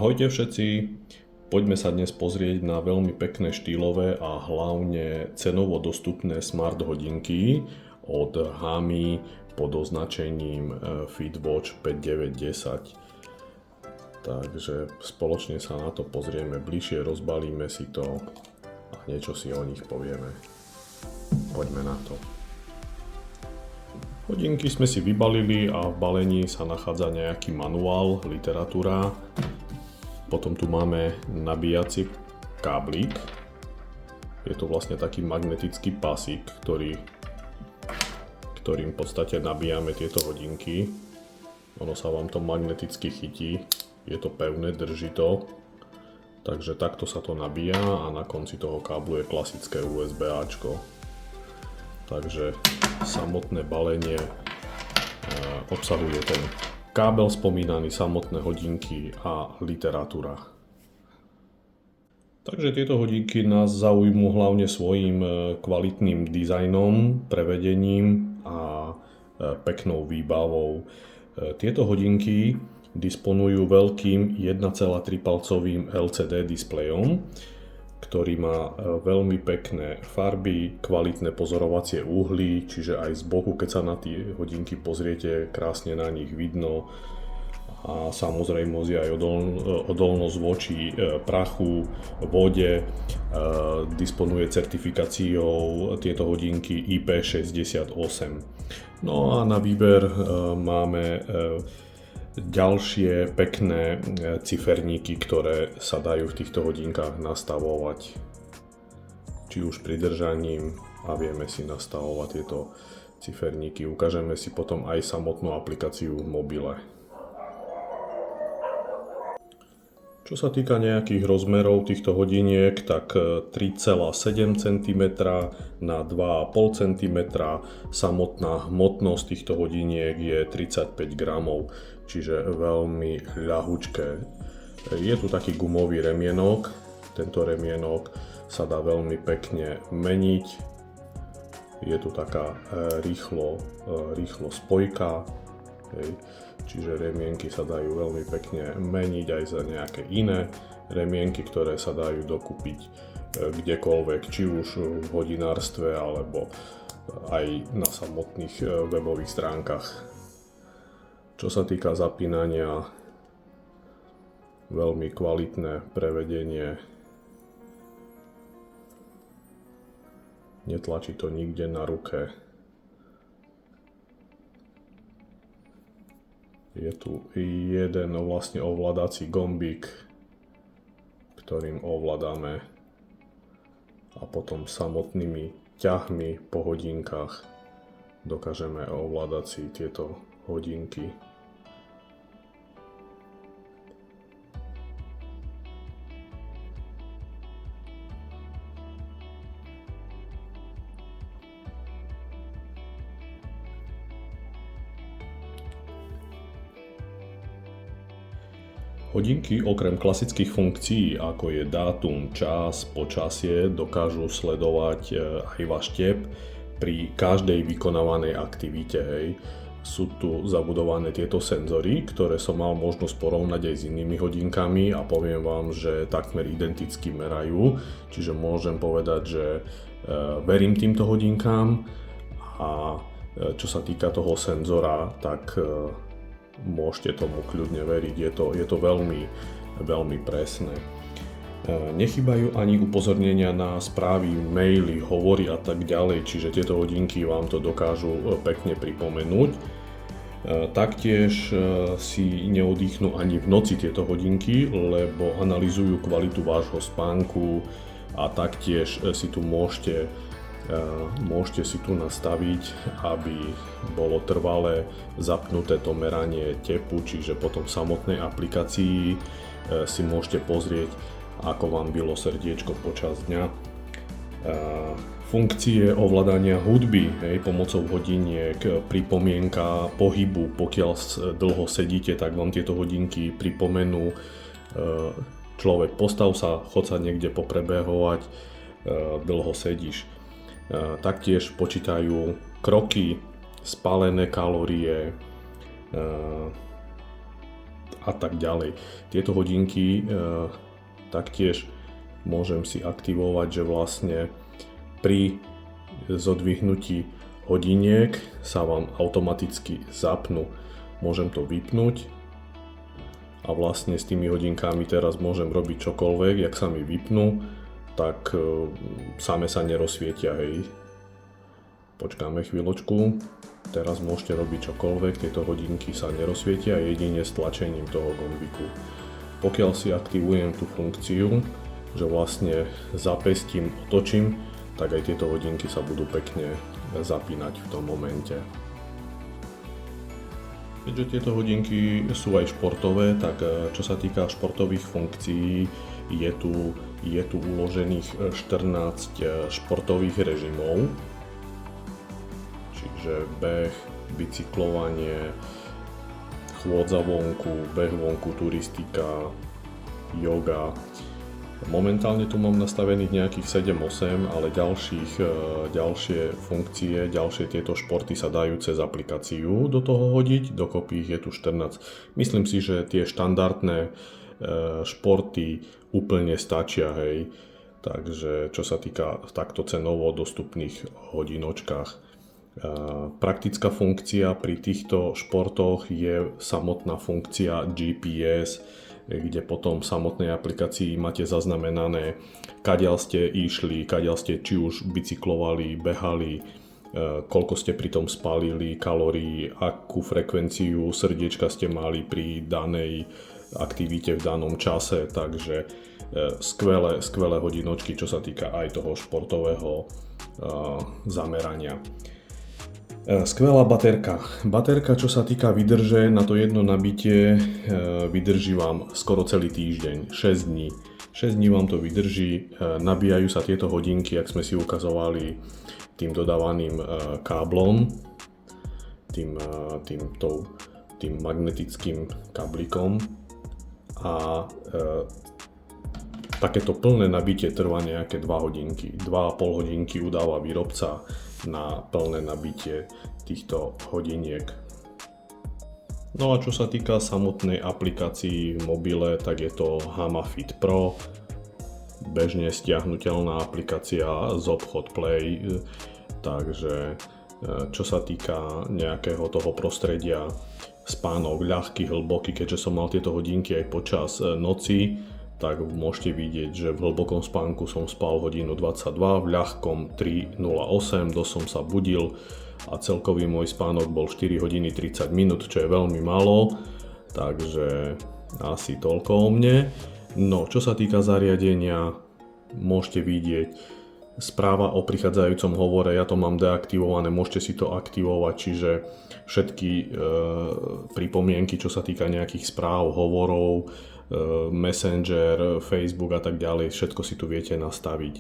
Ahojte všetci, poďme sa dnes pozrieť na veľmi pekné štýlové a hlavne cenovo dostupné smart hodinky od Hami pod označením Fitwatch 5910. Takže spoločne sa na to pozrieme bližšie, rozbalíme si to a niečo si o nich povieme. Poďme na to. Hodinky sme si vybalili a v balení sa nachádza nejaký manuál, literatúra. Potom tu máme nabíjací káblik. Je to vlastne taký magnetický pásik, ktorým v podstate nabíjame tieto hodinky. Ono sa vám to magneticky chytí, je to pevné, drží to. Takže takto sa to nabíja a na konci toho káblu je klasické USB-áčko. Takže samotné balenie obsahuje ten kábel spomínaný, samotné hodinky a literatúra. Takže tieto hodinky nás zaujmú hlavne svojím kvalitným dizajnom, prevedením a peknou výbavou. Tieto hodinky disponujú veľkým 1,3 palcovým LCD displejom, ktorý má veľmi pekné farby, kvalitné pozorovacie uhly, čiže aj z boku, keď sa na tie hodinky pozriete, krásne na nich vidno. A samozrejme je aj odolnosť voči prachu, vode, disponuje certifikáciou tieto hodinky IP68. No a na výber máme ďalšie pekné ciferníky, ktoré sa dajú v týchto hodinkách nastavovať či už pridržaním a vieme si nastavovať tieto ciferníky. Ukážeme si potom aj samotnú aplikáciu v mobile. Čo sa týka nejakých rozmerov týchto hodiniek, tak 3,7 cm na 2,5 cm. Samotná hmotnosť týchto hodiniek je 35 gramov, čiže veľmi ľahučké. Je tu taký gumový remienok, tento remienok sa dá veľmi pekne meniť. Je tu taká rýchlo spojka. Čiže remienky sa dajú veľmi pekne meniť aj za nejaké iné remienky, ktoré sa dajú dokúpiť kdekoľvek, či už v hodinárstve alebo aj na samotných webových stránkach. Čo sa týka zapínania, veľmi kvalitné prevedenie. Netlačí to nikde na ruke. Je tu jeden vlastne ovládací gombík, ktorým ovládame a potom samotnými ťahmi po hodinkách dokážeme ovládať si tieto hodinky. Hodinky okrem klasických funkcií, ako je dátum, čas, počasie, dokážu sledovať aj váš tep pri každej vykonávanej aktivite. Sú tu zabudované tieto senzory, ktoré som mal možnosť porovnať aj s inými hodinkami a poviem vám, že takmer identicky merajú. Čiže môžem povedať, že verím týmto hodinkám a čo sa týka toho senzora, tak môžete tomu kľudne veriť, je to veľmi, veľmi presné. Nechybajú ani upozornenia na správy, maily, hovory a tak ďalej, čiže tieto hodinky vám to dokážu pekne pripomenúť. Taktiež si neoddychnú ani v noci tieto hodinky, lebo analyzujú kvalitu vášho spánku a taktiež si tu môžete si tu nastaviť, aby bolo trvalé zapnuté to meranie tepu, čiže potom v samotnej aplikácii si môžete pozrieť, ako vám bylo srdiečko počas dňa. Funkcie ovládania hudby pomocou hodiniek, pripomienka pohybu, pokiaľ dlho sedíte, tak vám tieto hodinky pripomenú: človek, postav sa, chod sa niekde poprebehovať, dlho sedíš. Taktiež počítajú kroky, spálené kalórie a tak ďalej. Tieto hodinky taktiež môžem si aktivovať, že vlastne pri zodvihnutí hodiniek sa vám automaticky zapnú. Môžem to vypnúť a vlastne s tými hodinkami teraz môžem robiť čokoľvek, jak sa mi vypnú, tak same sa nerozsvietia, hej. Počkáme chvíľočku, teraz môžete robiť čokoľvek, tieto hodinky sa nerozsvietia jedine s tlačením toho gombíku. Pokiaľ si aktivujem tú funkciu, že vlastne zapestím, otočím, tak aj tieto hodinky sa budú pekne zapínať v tom momente. Keďže tieto hodinky sú aj športové, tak čo sa týka športových funkcií, je tu uložených 14 športových režimov, čiže beh, bicyklovanie, chôdza vonku, beh vonku, turistika, yoga. Momentálne tu mám nastavených nejakých 7-8, ale ďalšie funkcie, ďalšie tieto športy sa dajú cez aplikáciu do toho hodiť, dokopy ich je tu 14. Myslím si, že tie štandardné športy úplne stačia, hej. Takže čo sa týka takto cenovo dostupných hodinočkách. Praktická funkcia pri týchto športoch je samotná funkcia GPS, kde potom v samotnej aplikácii máte zaznamenané, kadiaľ ste išli, kadiaľ ste či už bicyklovali, behali, koľko ste pri tom spálili kalórií, akú frekvenciu srdiečka ste mali pri danej aktivite v danom čase, takže skvelé hodinočky, čo sa týka aj toho športového zamerania. Skvelá baterka. Baterka, čo sa týka vydrže, na to jedno nabitie vydrží vám skoro celý týždeň, 6 dní. 6 dní vám to vydrží, nabíjajú sa tieto hodinky, ak sme si ukazovali, tým dodávaným káblom, tým magnetickým kablikom a takéto plné nabitie trvá nejaké 2 hodinky. 2,5 hodinky udáva výrobca na plné nabitie týchto hodiniek. No a čo sa týka samotnej aplikácii v mobile, tak je to HamaFit Pro, bežne stiahnuteľná aplikácia z obchod Play, takže čo sa týka nejakého toho prostredia, spánok ľahký, hlboký, keďže som mal tieto hodinky aj počas noci, tak môžete vidieť, že v hlbokom spánku som spal hodinu 22, v ľahkom 3:08, dosť som sa budil a celkový môj spánok bol 4 hodiny 30 minút, čo je veľmi málo, takže asi toľko o mne. No, čo sa týka zariadenia, môžete vidieť správa o prichádzajúcom hovore, ja to mám deaktivované, môžete si to aktivovať, čiže všetky pripomienky, čo sa týka nejakých správ, hovorov, Messenger, Facebook a tak ďalej, všetko si tu viete nastaviť.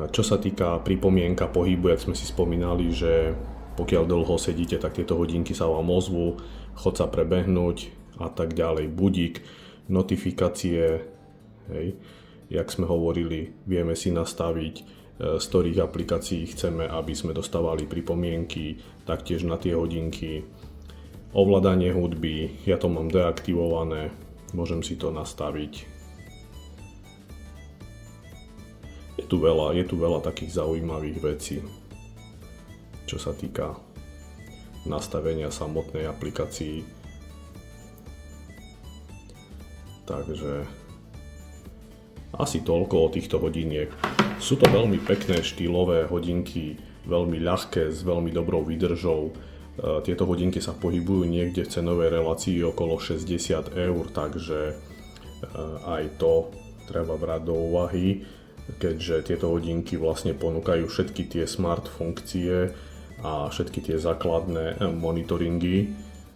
Čo sa týka pripomienka pohybu, jak sme si spomínali, že pokiaľ dlho sedíte, tak tieto hodinky sa vám ozvú, chod sa prebehnúť a tak ďalej, budík, notifikácie, hej, jak sme hovorili, vieme si nastaviť, z ktorých aplikácií chceme, aby sme dostávali pripomienky, taktiež na tie hodinky, ovládanie hudby, ja to mám deaktivované, môžem si to nastaviť. Je tu veľa takých zaujímavých vecí, čo sa týka nastavenia samotnej aplikácii. Takže asi toľko o týchto hodiniek. Sú to veľmi pekné štýlové hodinky, veľmi ľahké, s veľmi dobrou výdržou. Tieto hodinky sa pohybujú niekde v cenovej relácii okolo 60 eur, takže aj to treba brať do úvahy, keďže tieto hodinky vlastne ponúkajú všetky tie smart funkcie a všetky tie základné monitoringy,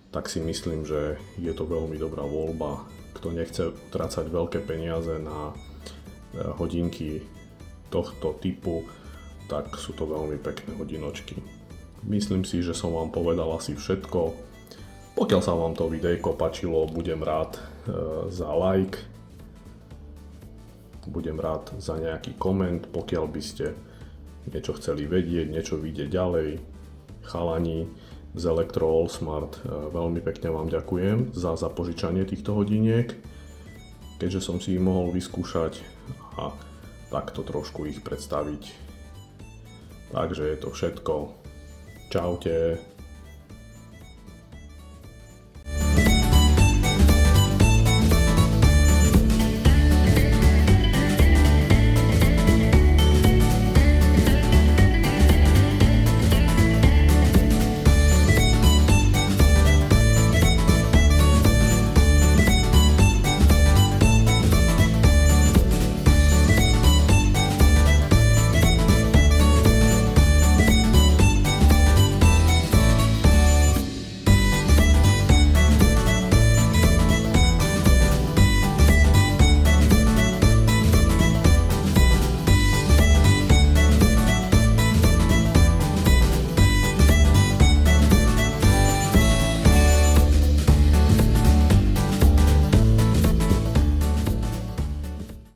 tak si myslím, že je to veľmi dobrá voľba. Kto nechce utrácať veľké peniaze na hodinky tohto typu, tak sú to veľmi pekné hodinočky. Myslím si, že som vám povedal asi všetko. Pokiaľ sa vám to videjko páčilo, budem rád za like. Budem rád za nejaký koment, pokiaľ by ste niečo chceli vedieť, niečo vidieť ďalej. Chalani, z Electro All Smart. Veľmi pekne vám ďakujem za zapožičanie týchto hodiniek, keďže som si ich mohol vyskúšať a takto trošku ich predstaviť. Takže je to všetko. Čaute.